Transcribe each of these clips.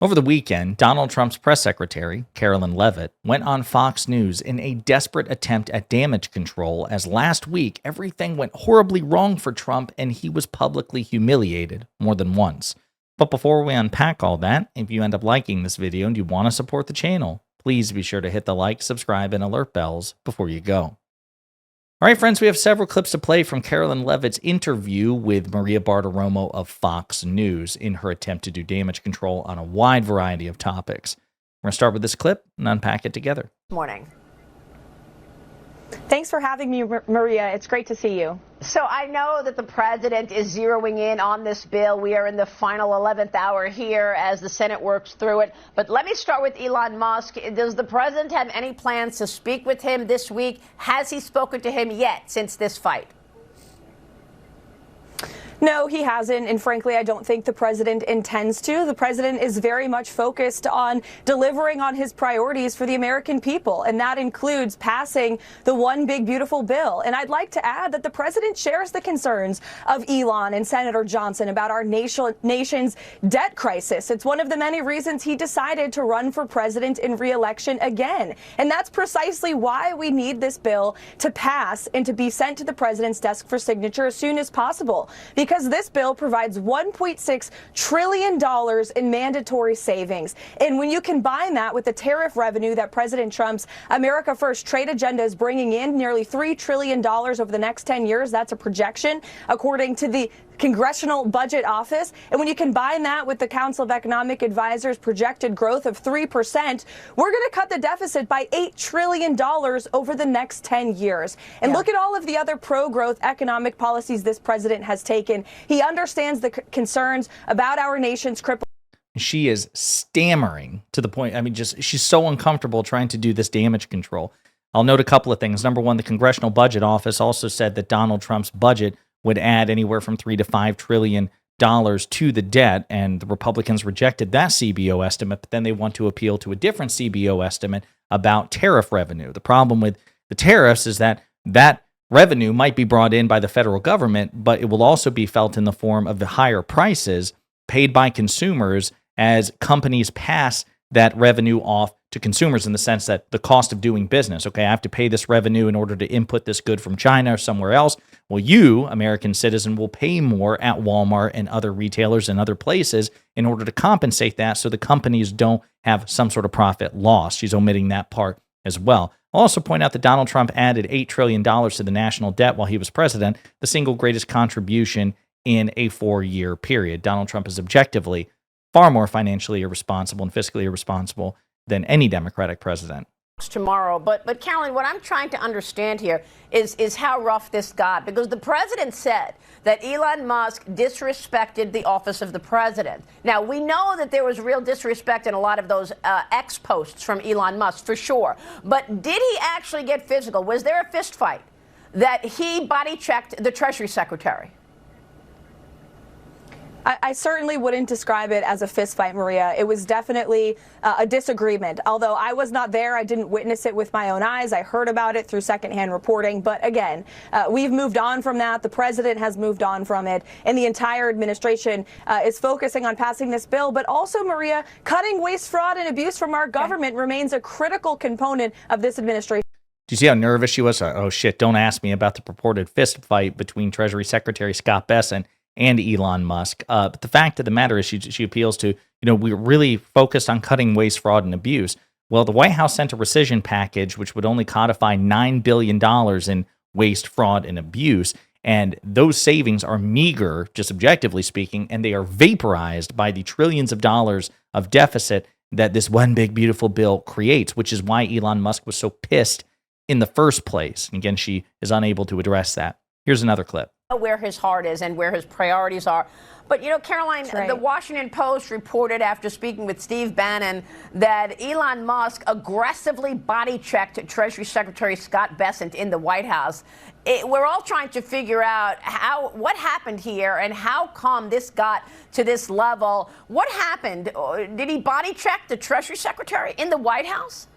Over the weekend, Donald Trump's press secretary, Karoline Leavitt, went on Fox News in a desperate attempt at damage control as last week everything went horribly wrong for Trump and he was publicly humiliated more than once. But before we unpack all that, if you end up liking this video and you want to support the channel, please be sure to hit the like, subscribe, and alert bells before you go. All right, friends, we have several clips to play from Karoline Leavitt's interview with Maria Bartiromo of Fox News in her attempt to do damage control on a wide variety of topics. We're going to start with this clip and unpack it together. Morning. Thanks for having me, Maria. It's great to see you. So I know that the president is zeroing in on this bill. We are in the final 11th hour here as the Senate works through it. But let me start with Elon Musk. Does the president have any plans to speak with him this week? Has he spoken to him yet since this fight? No, he hasn't, and frankly, I don't think the president intends to. The president is very much focused on delivering on his priorities for the American people, and that includes passing the one big, beautiful bill. And I'd like to add that the president shares the concerns of Elon and Senator Johnson about our nation's debt crisis. It's one of the many reasons he decided to run for president in re-election again. And that's precisely why we need this bill to pass and to be sent to the president's desk for signature as soon as possible. Because this bill provides $1.6 trillion in mandatory savings. And when you combine that with the tariff revenue that President Trump's America First trade agenda is bringing in, nearly $3 trillion over the next 10 years, that's a projection, according to the Congressional Budget Office. And when you combine that with the Council of Economic Advisors projected growth of 3%, we're going to cut the deficit by $8 trillion over the next 10 years. And look at all of the other pro-growth economic policies this president has taken. He understands the concerns about our nation's crippled. She is stammering to the point. I mean, she's so uncomfortable trying to do this damage control. I'll note a couple of things. Number one, the Congressional Budget Office also said that Donald Trump's budget would add anywhere from $3 to $5 trillion to the debt, and the Republicans rejected that CBO estimate, but then they want to appeal to a different CBO estimate about tariff revenue. The problem with the tariffs is that that revenue might be brought in by the federal government, but it will also be felt in the form of the higher prices paid by consumers as companies pass that revenue off to consumers, in the sense that the cost of doing business. Okay, I have to pay this revenue in order to input this good from China or somewhere else. Well, you, American citizen, will pay more at Walmart and other retailers and other places in order to compensate that, so the companies don't have some sort of profit loss. She's omitting that part as well. I'll also point out that Donald Trump added $8 trillion to the national debt while he was president, the single greatest contribution in a 4-year period. Donald Trump is objectively far more financially irresponsible and fiscally irresponsible than any Democratic president. Tomorrow, but Karoline, what I'm trying to understand here is how rough this got, because the president said that Elon Musk disrespected the office of the president. Now, we know that there was real disrespect in a lot of those X posts from Elon Musk, for sure. But did he actually get physical? Was there a fist fight that he body checked the Treasury Secretary? I certainly wouldn't describe it as a fistfight, Maria. It was definitely a disagreement. Although I was not there, I didn't witness it with my own eyes. I heard about it through secondhand reporting. But again, we've moved on from that. The president has moved on from it. And the entire administration is focusing on passing this bill. But also, Maria, cutting waste, fraud, and abuse from our government remains a critical component of this administration. Do you see how nervous she was? Oh, shit, don't ask me about the purported fist fight between Treasury Secretary Scott Bessent and Elon Musk. But the fact of the matter is she appeals to, we're really focused on cutting waste, fraud, and abuse. Well, the White House sent a rescission package which would only codify $9 billion in waste, fraud, and abuse. And those savings are meager, just objectively speaking, and they are vaporized by the trillions of dollars of deficit that this one big, beautiful bill creates, which is why Elon Musk was so pissed in the first place. And again, she is unable to address that. Here's another clip. Where his heart is and where his priorities are. But, Karoline, right. The Washington Post reported after speaking with Steve Bannon that Elon Musk aggressively body-checked Treasury Secretary Scott Bessent in the White House. We're all trying to figure out what happened here and how come this got to this level. What happened? Did he body-check the Treasury Secretary in the White House?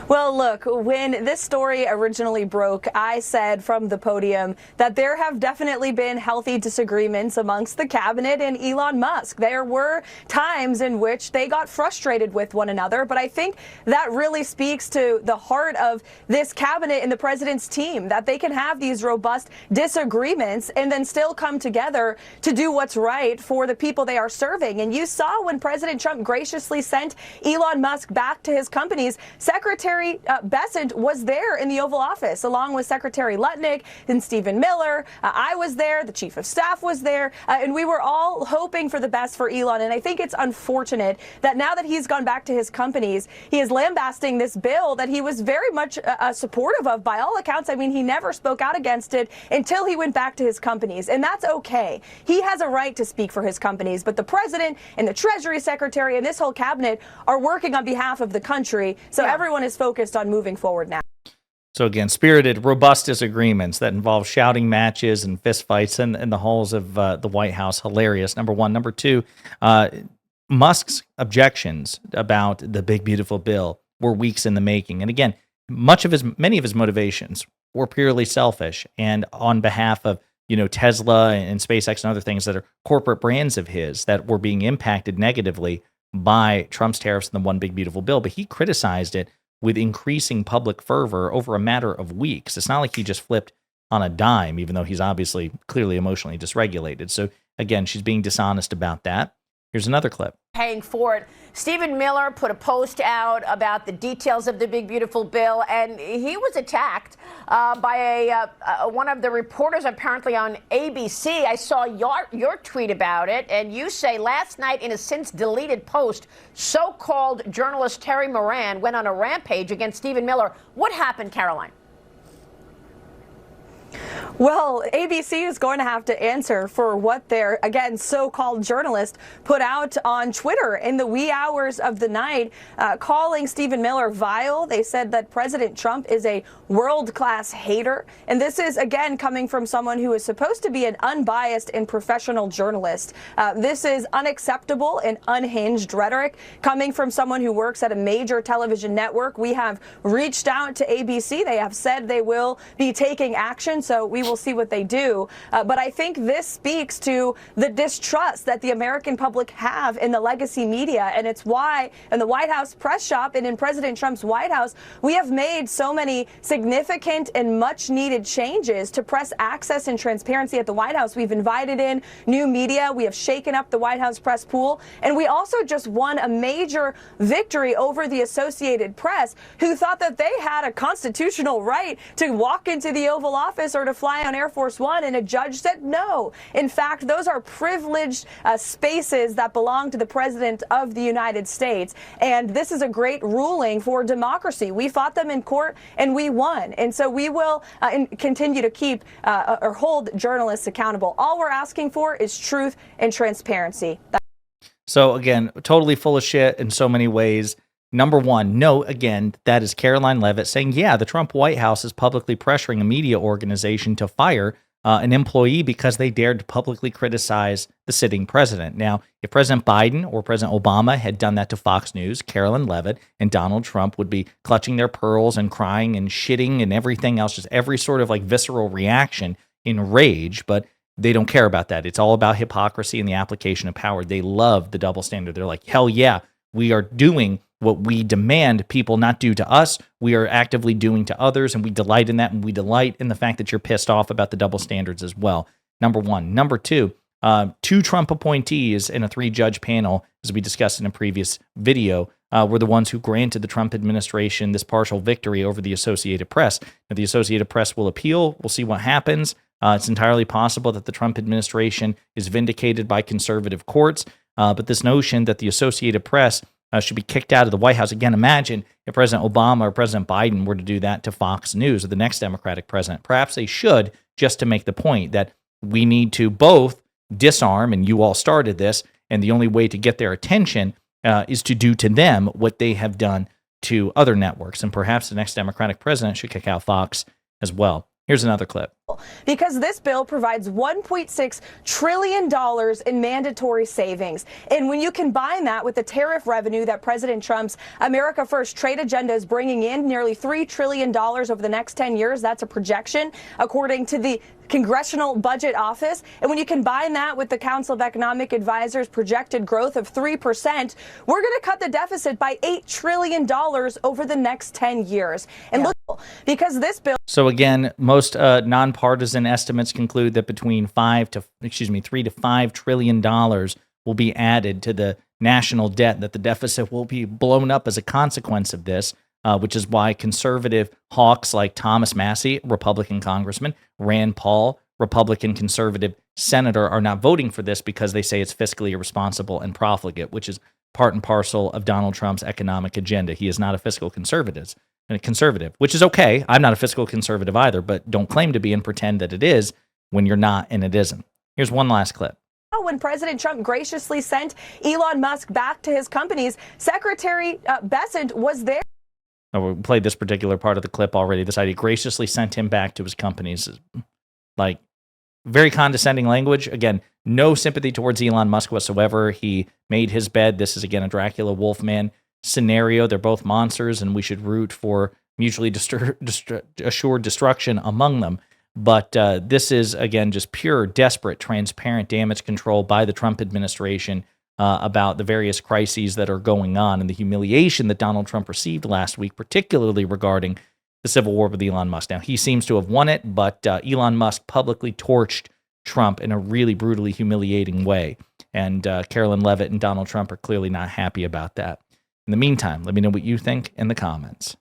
Well, look, when this story originally broke, I said from the podium that there have definitely been healthy disagreements amongst the cabinet and Elon Musk. There were times in which they got frustrated with one another, but I think that really speaks to the heart of this cabinet and the president's team, that they can have these robust disagreements and then still come together to do what's right for the people they are serving. And you saw when President Trump graciously sent Elon Musk back to his companies, Secretary Bessent was there in the Oval Office, along with Secretary Lutnick and Stephen Miller. I was there, the Chief of Staff was there, and we were all hoping for the best for Elon. And I think it's unfortunate that now that he's gone back to his companies, he is lambasting this bill that he was very much supportive of by all accounts. I mean, he never spoke out against it until he went back to his companies, and that's okay. He has a right to speak for his companies, but the president and the Treasury Secretary and this whole cabinet are working on behalf of the country, so everyone is focused on moving forward now. So again, spirited, robust disagreements that involve shouting matches and fistfights in the halls of the White House. Hilarious, number one. Number two, Musk's objections about the big, beautiful bill were weeks in the making. And again, many of his motivations were purely selfish and on behalf of Tesla and SpaceX and other things that are corporate brands of his that were being impacted negatively by Trump's tariffs and the one big, beautiful bill. But he criticized it with increasing public fervor over a matter of weeks. It's not like he just flipped on a dime, even though he's obviously clearly emotionally dysregulated. So again, she's being dishonest about that. Here's another clip. Paying for it. Stephen Miller put a post out about the details of the big, beautiful bill, and he was attacked by one of the reporters apparently on ABC. I saw your tweet about it, and you say last night in a since deleted post, so-called journalist Terry Moran went on a rampage against Stephen Miller. What happened, Karoline? Well, ABC is going to have to answer for what their, again, so-called journalist put out on Twitter in the wee hours of the night, calling Stephen Miller vile. They said that President Trump is a world-class hater. And this is, again, coming from someone who is supposed to be an unbiased and professional journalist. This is unacceptable and unhinged rhetoric coming from someone who works at a major television network. We have reached out to ABC. They have said they will be taking action, so we will see what they do. But I think this speaks to the distrust that the American public have in the legacy media. And it's why in the White House press shop and in President Trump's White House, we have made so many significant and much needed changes to press access and transparency at the White House. We've invited in new media. We have shaken up the White House press pool. And we also just won a major victory over the Associated Press, who thought that they had a constitutional right to walk into the Oval Office or to fly on Air Force One, and a judge said no. In fact, those are privileged spaces that belong to the President of the United States, and this is a great ruling for democracy. We fought them in court, and we won, and so we will continue to keep or hold journalists accountable. All we're asking for is truth and transparency. So again, totally full of shit in so many ways. Number one, no, again, that is Karoline Leavitt saying, yeah, the Trump White House is publicly pressuring a media organization to fire an employee because they dared to publicly criticize the sitting president. Now, if President Biden or President Obama had done that to Fox News, Karoline Leavitt and Donald Trump would be clutching their pearls and crying and shitting and everything else, just every sort of like visceral reaction in rage. But they don't care about that. It's all about hypocrisy and the application of power. They love the double standard. They're like, hell yeah, we are doing what we demand people not do to us, we are actively doing to others, and we delight in that, and we delight in the fact that you're pissed off about the double standards as well. Number one. Number two, two Trump appointees in a 3-judge panel, as we discussed in a previous video, were the ones who granted the Trump administration this partial victory over the Associated Press. Now, the Associated Press will appeal. We'll see what happens. It's entirely possible that the Trump administration is vindicated by conservative courts, but this notion that the Associated Press should be kicked out of the White House. Again, imagine if President Obama or President Biden were to do that to Fox News or the next Democratic president. Perhaps they should, just to make the point that we need to both disarm, and you all started this, and the only way to get their attention is to do to them what they have done to other networks. And perhaps the next Democratic president should kick out Fox as well. Here's another clip. because this bill provides $1.6 trillion in mandatory savings. And when you combine that with the tariff revenue that President Trump's America First trade agenda is bringing in, nearly $3 trillion over the next 10 years, that's a projection, according to the Congressional Budget Office. And when you combine that with the Council of Economic Advisors' projected growth of 3%, we're going to cut the deficit by $8 trillion over the next 10 years. And look, because this bill. So again, most nonpartisan estimates conclude that between $3 to $5 trillion will be added to the national debt, that the deficit will be blown up as a consequence of this. Which is why conservative hawks like Thomas Massie, Republican congressman, Rand Paul, Republican conservative senator, are not voting for this because they say it's fiscally irresponsible and profligate, which is part and parcel of Donald Trump's economic agenda. He is not a fiscal conservative, which is okay. I'm not a fiscal conservative either, but don't claim to be and pretend that it is when you're not and it isn't. Here's one last clip. When President Trump graciously sent Elon Musk back to his companies, Secretary Bessent was there. We played this particular part of the clip already. This idea graciously sent him back to his companies. Like, very condescending language. Again, no sympathy towards Elon Musk whatsoever. He made his bed. This is, again, a Dracula Wolfman scenario. They're both monsters, and we should root for mutually assured destruction among them. But this is, again, just pure, desperate, transparent damage control by the Trump administration about the various crises that are going on and the humiliation that Donald Trump received last week, particularly regarding the civil war with Elon Musk. Now, he seems to have won it, but Elon Musk publicly torched Trump in a really brutally humiliating way. And Karoline Leavitt and Donald Trump are clearly not happy about that. In the meantime, let me know what you think in the comments.